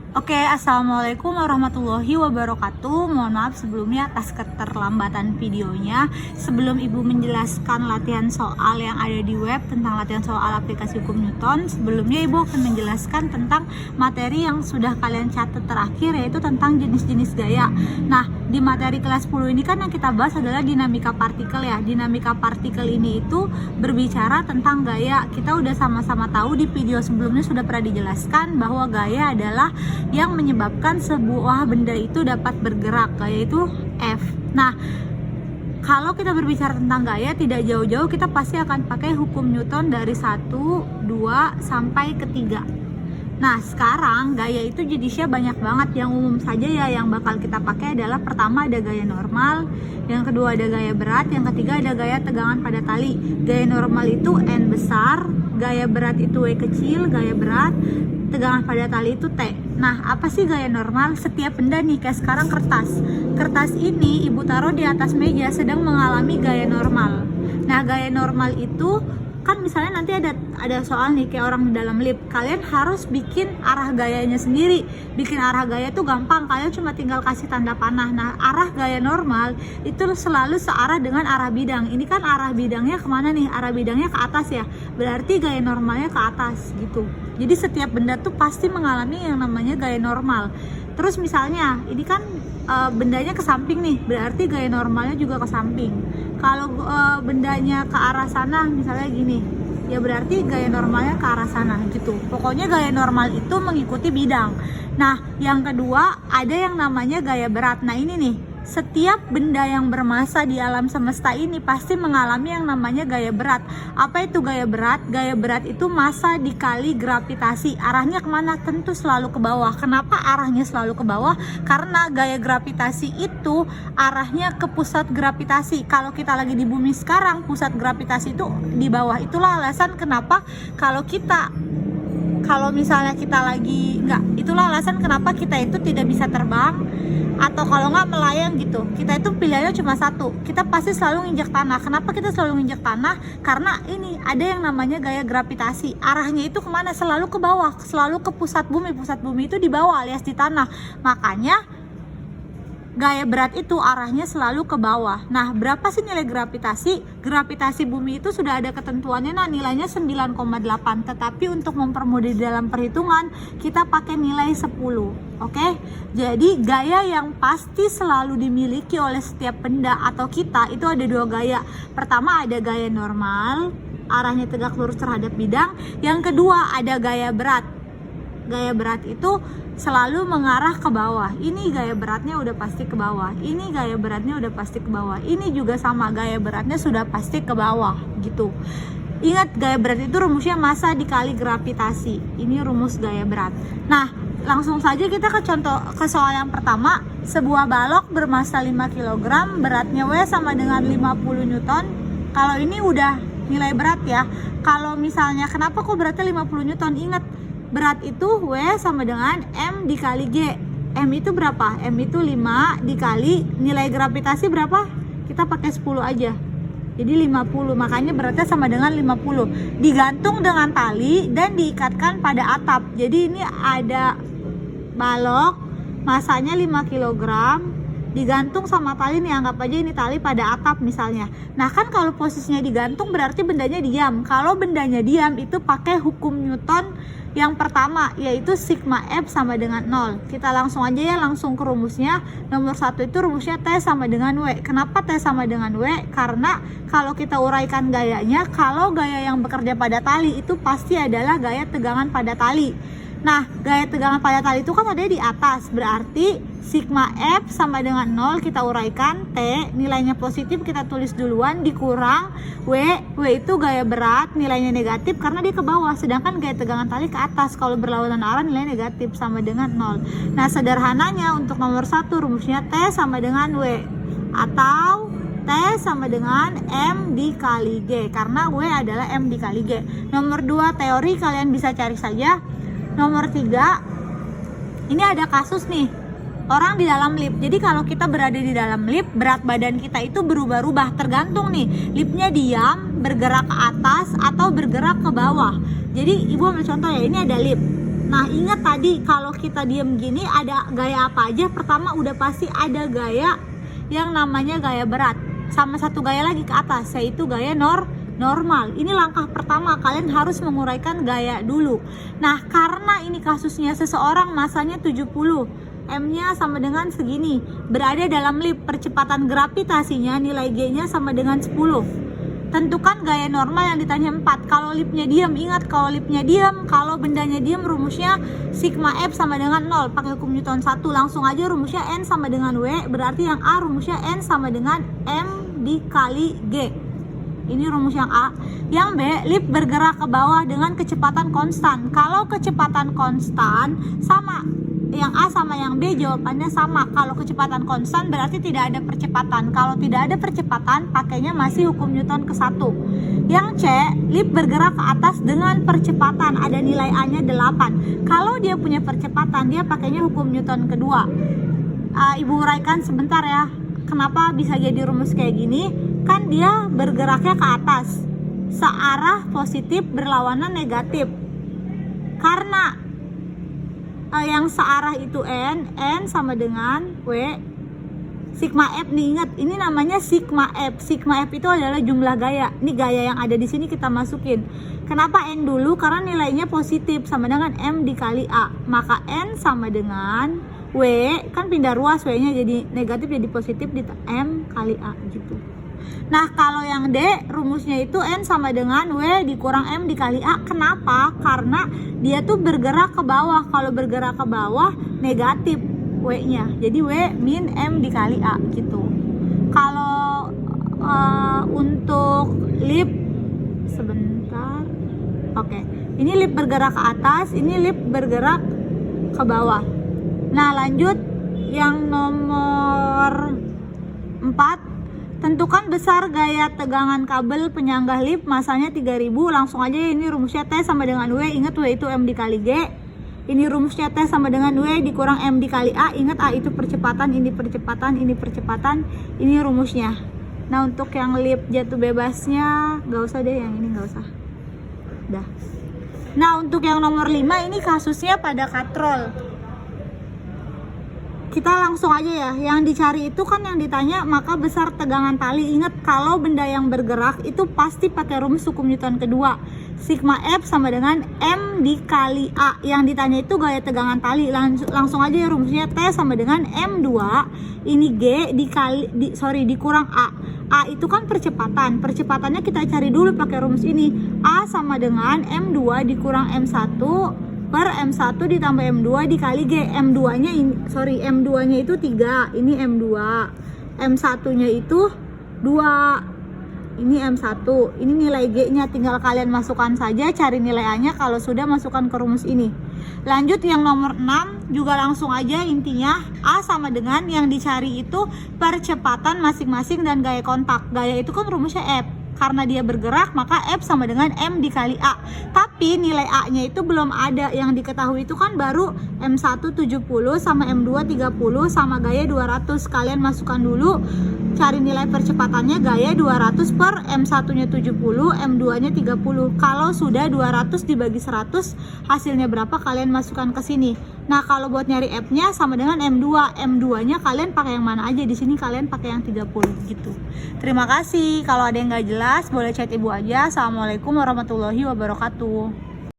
Oke, assalamualaikum warahmatullahi wabarakatuh. Mohon maaf sebelumnya atas keterlambatan videonya. Sebelum ibu menjelaskan latihan soal yang ada di web tentang latihan soal aplikasi hukum Newton, sebelumnya ibu akan menjelaskan tentang materi yang sudah kalian catat terakhir, yaitu tentang jenis-jenis gaya. Nah, di materi kelas 10 ini kan yang kita bahas adalah dinamika partikel ya. Dinamika partikel ini itu berbicara tentang gaya. Kita udah sama-sama tahu di video sebelumnya sudah pernah dijelaskan bahwa gaya adalah yang menyebabkan sebuah benda itu dapat bergerak, yaitu F. Nah, kalau kita berbicara tentang gaya, tidak jauh-jauh kita pasti akan pakai hukum Newton dari 1, 2, sampai ke 3. Nah, sekarang gaya itu jenisnya banyak banget. Yang umum saja ya yang bakal kita pakai adalah pertama ada gaya normal, yang kedua ada gaya berat, yang ketiga ada gaya tegangan pada tali. Gaya normal itu N besar, gaya berat itu W kecil, gaya berat, tegangan pada tali itu T. Nah, apa sih gaya normal? Setiap benda nih, kayak sekarang kertas. Kertas ini ibu taruh di atas meja sedang mengalami gaya normal. Nah, gaya normal itu kan misalnya nanti ada soal nih kayak orang di dalam lift. Kalian harus bikin arah gayanya sendiri. Bikin arah gaya itu gampang, kalian cuma tinggal kasih tanda panah. Nah, arah gaya normal itu selalu searah dengan arah bidang. Ini kan arah bidangnya kemana nih? Arah bidangnya ke atas ya. Berarti gaya normalnya ke atas gitu. Jadi setiap benda tuh pasti mengalami yang namanya gaya normal. Terus misalnya ini kan bendanya ke samping nih, berarti gaya normalnya juga ke samping. Kalau bendanya ke arah sana misalnya gini, ya berarti gaya normalnya ke arah sana gitu. Pokoknya gaya normal itu mengikuti bidang. Nah, yang kedua ada yang namanya gaya berat. Nah, ini nih, setiap benda yang bermasa di alam semesta ini pasti mengalami yang namanya gaya berat. Apa itu gaya berat? Gaya berat itu massa dikali gravitasi. Arahnya kemana? Tentu selalu ke bawah. Kenapa arahnya selalu ke bawah? Karena gaya gravitasi itu arahnya ke pusat gravitasi. Kalau kita lagi di bumi sekarang, pusat gravitasi itu di bawah. Itulah alasan kenapa kalau misalnya kita lagi itulah alasan kenapa kita itu tidak bisa terbang atau kalau nggak melayang gitu. Kita itu pilihannya cuma satu, kita pasti selalu nginjak tanah. Kenapa kita selalu nginjak tanah? Karena ini ada yang namanya gaya gravitasi. Arahnya itu kemana? Selalu ke bawah, selalu ke pusat bumi. Pusat bumi itu di bawah alias di tanah. Makanya gaya berat itu arahnya selalu ke bawah. Nah, berapa sih nilai gravitasi? Gravitasi bumi itu sudah ada ketentuannya, nah nilainya 9,8. Tetapi untuk mempermudah dalam perhitungan, kita pakai nilai 10. Oke? Jadi gaya yang pasti selalu dimiliki oleh setiap benda atau kita itu ada dua gaya. Pertama ada gaya normal, arahnya tegak lurus terhadap bidang. Yang kedua ada gaya berat. Gaya berat itu selalu mengarah ke bawah. Ini gaya beratnya udah pasti ke bawah. Ini gaya beratnya udah pasti ke bawah. Ini juga sama, gaya beratnya sudah pasti ke bawah gitu. Ingat, gaya berat itu rumusnya massa dikali gravitasi. Ini rumus gaya berat. Nah, langsung saja kita ke soal yang pertama. Sebuah balok bermassa 5 kg, beratnya W sama dengan 50 Newton. Kalau ini udah nilai berat ya. Kalau misalnya kenapa kok beratnya 50 Newton? Ingat, berat itu W sama dengan M dikali G. M itu berapa? M itu 5 dikali nilai gravitasi berapa? Kita pakai 10 aja. Jadi 50, makanya beratnya sama dengan 50. Digantung dengan tali dan diikatkan pada atap. Jadi ini ada balok, masanya 5 kg, digantung sama tali nih, anggap aja ini tali pada atap misalnya. Nah, kan kalau posisinya digantung berarti bendanya diam. Kalau bendanya diam itu pakai hukum Newton yang pertama, yaitu sigma F sama dengan 0. Kita langsung aja ya, langsung ke rumusnya. Nomor 1 itu rumusnya T sama dengan W. Kenapa T sama dengan W? Karena kalau kita uraikan gayanya, kalau gaya yang bekerja pada tali itu pasti adalah gaya tegangan pada tali. Nah, gaya tegangan pada tali itu kan ada di atas, berarti sigma F sama dengan 0, kita uraikan. T nilainya positif, kita tulis duluan, dikurang W itu gaya berat, nilainya negatif karena dia ke bawah, sedangkan gaya tegangan tali ke atas. Kalau berlawanan arah nilainya negatif, sama dengan 0. Nah, sederhananya untuk nomor 1 rumusnya T sama dengan W, atau T sama dengan M dikali G, karena W adalah M dikali G. Nomor 2 teori kalian bisa cari saja. Nomor 3, ini ada kasus nih, orang di dalam lift. Jadi kalau kita berada di dalam lift, berat badan kita itu berubah-ubah, tergantung nih, liftnya diam, bergerak ke atas, atau bergerak ke bawah. Jadi ibu ambil contoh ya, ini ada lift. Nah ingat tadi kalau kita diem gini ada gaya apa aja? Pertama udah pasti ada gaya yang namanya gaya berat, sama satu gaya lagi ke atas, yaitu gaya normal. Ini langkah pertama, kalian harus menguraikan gaya dulu. Nah karena ini kasusnya seseorang masanya 70, M-nya sama dengan segini, berada dalam lip, percepatan gravitasinya nilai G-nya sama dengan 10. Tentukan gaya normal yang ditanya 4. Kalau lipnya diam, ingat kalau lipnya diam, kalau bendanya diam, rumusnya sigma F sama dengan 0. Pakai hukum Newton 1, langsung aja rumusnya N sama dengan W, berarti yang A rumusnya N sama dengan M dikali G. Ini rumus yang A. Yang B, lip bergerak ke bawah dengan kecepatan konstan. Kalau kecepatan konstan sama, yang A sama yang B jawabannya sama. Kalau kecepatan konstan berarti tidak ada percepatan. Kalau tidak ada percepatan, pakainya masih hukum Newton ke-1. Yang C, lip bergerak ke atas dengan percepatan. Ada nilai A-nya 8. Kalau dia punya percepatan, dia pakainya hukum Newton kedua. Ibu uraikan sebentar ya. Kenapa bisa jadi rumus kayak gini? Kan dia bergeraknya ke atas, searah positif berlawanan negatif. Karena yang searah itu N sama dengan W sigma F nih, ingat ini namanya sigma F. Sigma F itu adalah jumlah gaya. Ini gaya yang ada di sini kita masukin. Kenapa N dulu? Karena nilainya positif sama dengan M dikali A. Maka N sama dengan W, kan pindah ruas, W-nya jadi negatif jadi positif di M kali A gitu. Nah kalau yang D rumusnya itu N sama dengan W dikurang M dikali A. Kenapa? Karena dia tuh bergerak ke bawah. Kalau bergerak ke bawah negatif W nya, jadi W min M dikali A gitu. Kalau untuk lip sebentar, oke, ini lip bergerak ke atas, ini lip bergerak ke bawah. Nah lanjut yang nomor 4, tentukan besar gaya tegangan kabel penyangga lip, masanya 3000. Langsung aja, ini rumusnya T sama dengan W, ingat W itu M dikali G. Ini rumusnya T sama dengan W dikurang M dikali A. Ingat A itu percepatan, ini percepatan, ini percepatan, ini rumusnya. Nah untuk yang lip jatuh bebasnya gak usah deh, yang ini gak usah. Dah. Nah untuk yang nomor 5 ini kasusnya pada katrol. Kita langsung aja ya, yang dicari itu kan yang ditanya maka besar tegangan tali. Ingat kalau benda yang bergerak itu pasti pakai rumus hukum Newton kedua, sigma F sama dengan M dikali A. Yang ditanya itu gaya tegangan tali. Langsung aja ya, rumusnya T sama dengan M2, ini G dikurang A. A itu kan percepatan, percepatannya kita cari dulu pakai rumus ini. A sama dengan M2 dikurang M1 per M1 ditambah M2 dikali G. M2-nya ini, M2-nya itu 3, ini M2. M1-nya itu 2. Ini M1. Ini nilai G-nya, tinggal kalian masukkan saja, cari nilai A-nya kalau sudah masukkan ke rumus ini. Lanjut yang nomor 6 juga langsung aja, intinya A sama dengan yang dicari itu percepatan masing-masing dan gaya kontak. Gaya itu kan rumusnya F. Karena dia bergerak maka F sama dengan M dikali A. Tapi nilai A-nya itu belum ada. Yang diketahui itu kan baru M1 70 sama M2 30 sama gaya 200. Kalian masukkan dulu, cari nilai percepatannya gaya 200 per M1-nya 70, M2-nya 30. Kalau sudah 200 dibagi 100, hasilnya berapa kalian masukkan ke sini. Nah, kalau buat nyari F-nya sama dengan M2. M2-nya kalian pakai yang mana aja? Di sini kalian pakai yang 30 gitu. Terima kasih. Kalau ada yang nggak jelas boleh chat ibu aja. Assalamualaikum warahmatullahi wabarakatuh.